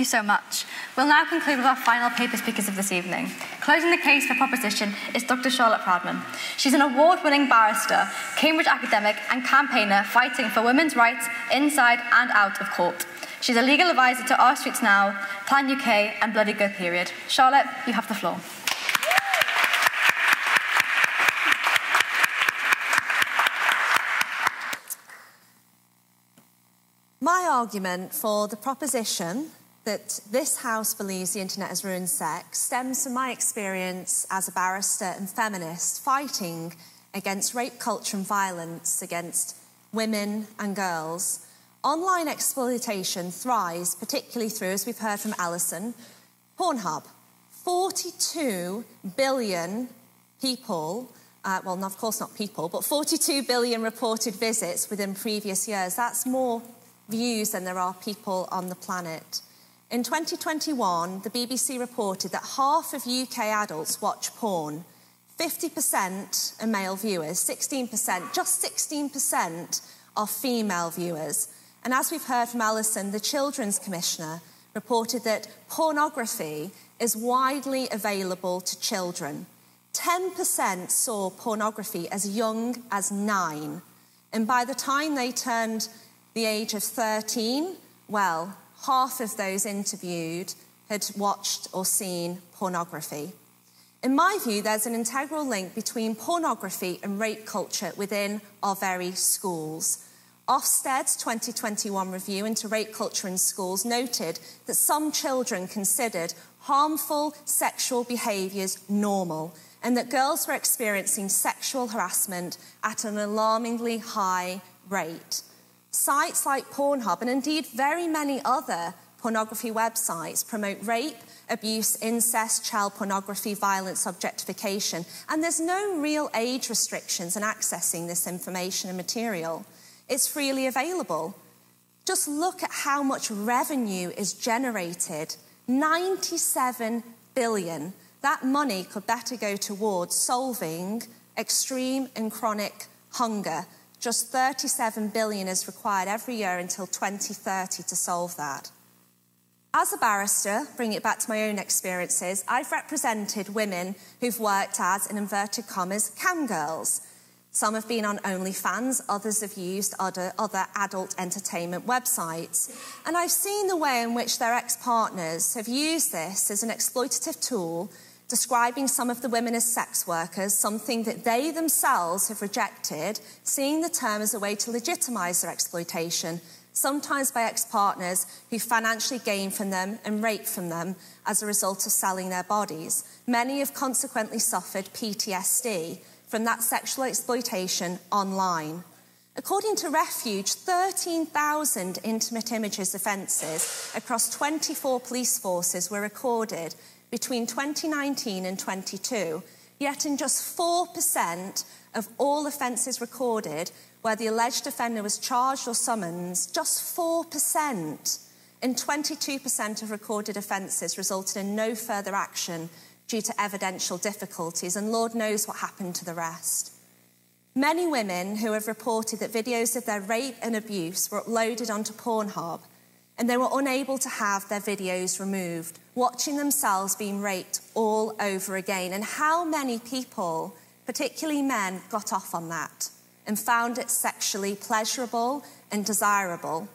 you so much. We'll now conclude with our final paper speakers of this evening. Closing the case for proposition is Dr. Charlotte Proudman. She's an award-winning barrister, Cambridge academic and campaigner fighting for women's rights inside and out of court. She's a legal advisor to Our Streets Now, Plan UK and Bloody Good Period. Charlotte, you have the floor. My argument for the proposition that this House believes the internet has ruined sex stems from my experience as a barrister and feminist fighting against rape culture and violence against women and girls. Online exploitation thrives, particularly through, as we've heard from Alison, Pornhub. 42 billion people, well, of course not people, but 42 billion reported visits within previous years. That's more views than there are people on the planet. In 2021, the BBC reported that half of UK adults watch porn. 50% are male viewers, 16%, just 16% are female viewers. And as we've heard from Alison, the Children's Commissioner reported that pornography is widely available to children. 10% saw pornography as young as 9. And by the time they turned the age of 13, well, half of those interviewed had watched or seen pornography. In my view, there's an integral link between pornography and rape culture within our very schools. Ofsted's 2021 review into rape culture in schools noted that some children considered harmful sexual behaviours normal and that girls were experiencing sexual harassment at an alarmingly high rate. Sites like Pornhub, and indeed very many other pornography websites, promote rape, abuse, incest, child pornography, violence, objectification, and there's no real age restrictions in accessing this information and material. It's freely available. Just look at how much revenue is generated. 97 billion. That money could better go towards solving extreme and chronic hunger. Just 37 billion is required every year until 2030 to solve that. As a barrister, bringing it back to my own experiences, I've represented women who've worked as, in inverted commas, cam girls. Some have been on OnlyFans, others have used other adult entertainment websites. And I've seen the way in which their ex-partners have used this as an exploitative tool, describing some of the women as sex workers, something that they themselves have rejected, seeing the term as a way to legitimise their exploitation, sometimes by ex-partners who financially gain from them and rape from them as a result of selling their bodies. Many have consequently suffered PTSD from that sexual exploitation online. According to Refuge, 13,000 intimate images offences across 24 police forces were recorded between 2019 and 22, yet in just 4% of all offences recorded where the alleged offender was charged or summoned, just 4%. And 22% of recorded offences resulted in no further action due to evidential difficulties, and Lord knows what happened to the rest. Many women who have reported that videos of their rape and abuse were uploaded onto Pornhub and they were unable to have their videos removed, watching themselves being raped all over again. And how many people, particularly men, got off on that and found it sexually pleasurable and desirable.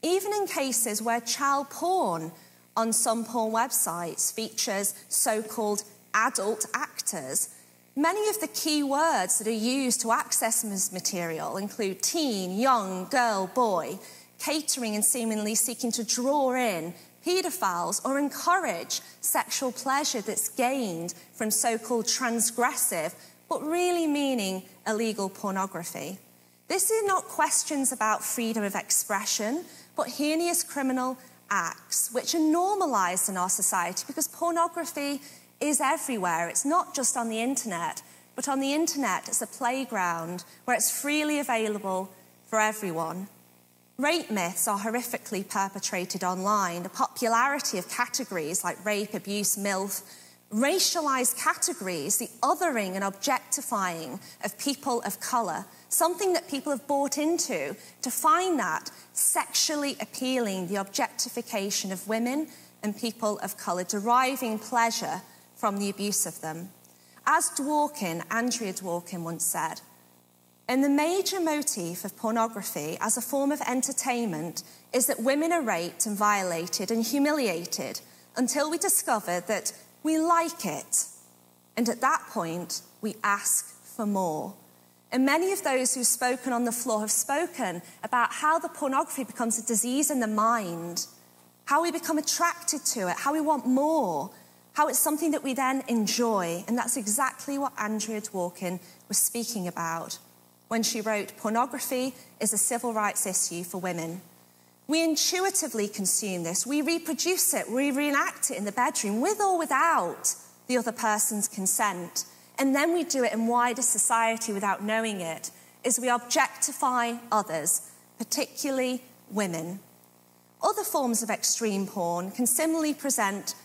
Even in cases where child porn on some porn websites features so-called adult actors, many of the key words that are used to access this material include teen, young, girl, boy, catering and seemingly seeking to draw in paedophiles or encourage sexual pleasure that's gained from so-called transgressive, but really meaning illegal pornography. This is not questions about freedom of expression, but heinous criminal acts which are normalised in our society because pornography is everywhere. It's not just on the internet, but on the internet it's a playground where it's freely available for everyone. Rape myths are horrifically perpetrated online. The popularity of categories like rape, abuse, MILF racialized categories, the othering and objectifying of people of colour, something that people have bought into to find that sexually appealing, the objectification of women and people of colour, deriving pleasure from the abuse of them. As Andrea Dworkin once said, and the major motif of pornography as a form of entertainment is that women are raped and violated and humiliated until we discover that we like it. And at that point, we ask for more. And many of those who've spoken on the floor have spoken about how the pornography becomes a disease in the mind, how we become attracted to it, how we want more, how it's something that we then enjoy. And that's exactly what Andrea Dworkin was speaking about when she wrote, "Pornography is a civil rights issue for women." We intuitively consume this, we reproduce it, we reenact it in the bedroom with or without the other person's consent. And then we do it in wider society without knowing it, as we objectify others, particularly women. Other forms of extreme porn can similarly present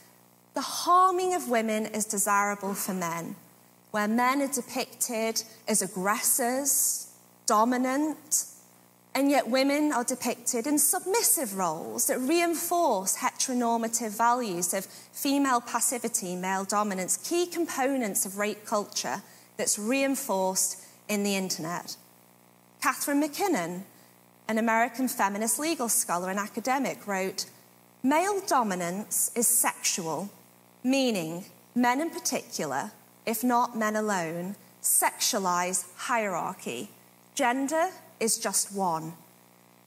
the harming of women as desirable for men, where men are depicted as aggressors, dominant, and yet women are depicted in submissive roles that reinforce heteronormative values of female passivity, male dominance, key components of rape culture that's reinforced in the internet. Catherine McKinnon, an American feminist legal scholar and academic, wrote, "Male dominance is sexual, meaning men in particular, if not men alone, sexualize hierarchy. Gender is just one.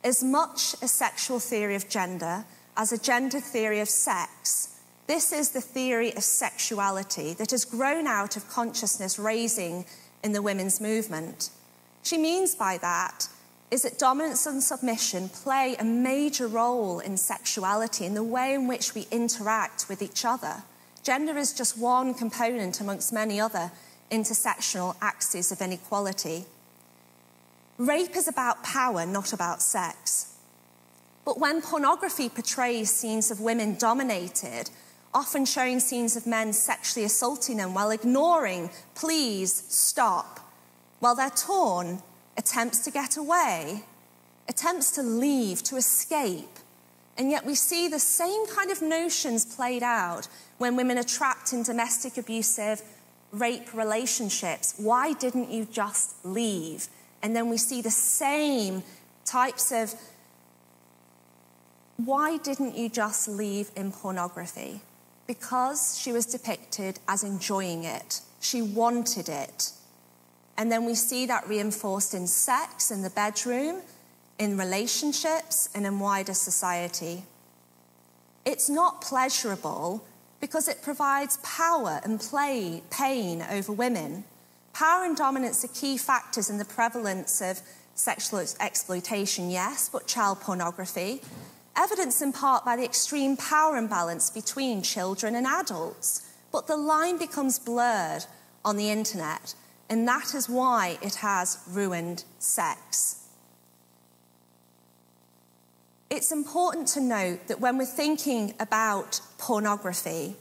As much a sexual theory of gender as a gender theory of sex, this is the theory of sexuality that has grown out of consciousness raising in the women's movement." She means by that is that dominance and submission play a major role in sexuality, in the way in which we interact with each other. Gender is just one component amongst many other intersectional axes of inequality. Rape is about power, not about sex. But when pornography portrays scenes of women dominated, often showing scenes of men sexually assaulting them while ignoring, "Please stop," while they're torn, attempts to get away, attempts to leave, to escape, and yet we see the same kind of notions played out when women are trapped in domestic abusive rape relationships. Why didn't you just leave? And then we see the same types of, why didn't you just leave in pornography? Because she was depicted as enjoying it. She wanted it. And then we see that reinforced in sex, in the bedroom, in relationships, and in wider society. It's not pleasurable because it provides power and pain over women. Power and dominance are key factors in the prevalence of sexual exploitation, yes, but child pornography, evidenced in part by the extreme power imbalance between children and adults. But the line becomes blurred on the internet, and that is why it has ruined sex. It's important to note that when we're thinking about pornography,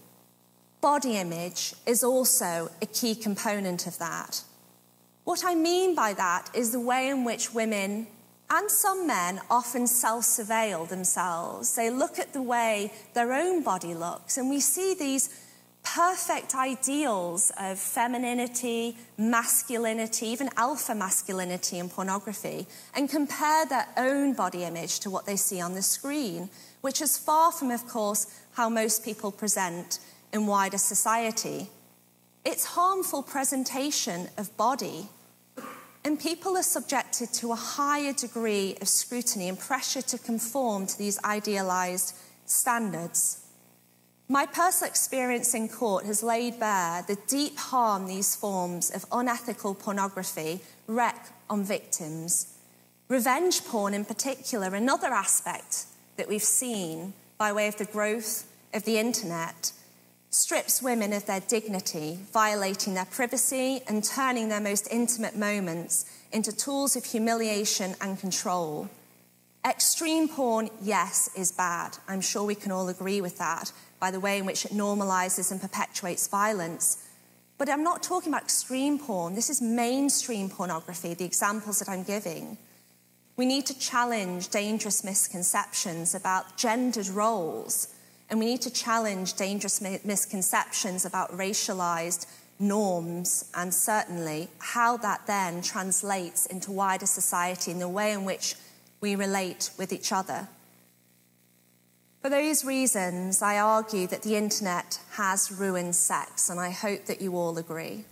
body image is also a key component of that. What I mean by that is the way in which women and some men often self-surveil themselves. They look at the way their own body looks, and we see these perfect ideals of femininity, masculinity, even alpha masculinity in pornography, and compare their own body image to what they see on the screen, which is far from, of course, how most people present in wider society. It's harmful presentation of body, and people are subjected to a higher degree of scrutiny and pressure to conform to these idealized standards. My personal experience in court has laid bare the deep harm these forms of unethical pornography wreak on victims. Revenge porn in particular, another aspect that we've seen by way of the growth of the internet, strips women of their dignity, violating their privacy and turning their most intimate moments into tools of humiliation and control. Extreme porn, yes, is bad. I'm sure we can all agree with that. by the way in which it normalises and perpetuates violence. But I'm not talking about extreme porn. This is mainstream pornography, the examples that I'm giving. We need to challenge dangerous misconceptions about gendered roles, and we need to challenge dangerous misconceptions about racialised norms, and certainly how that then translates into wider society in the way in which we relate with each other. For those reasons, I argue that the internet has ruined sex, and I hope that you all agree.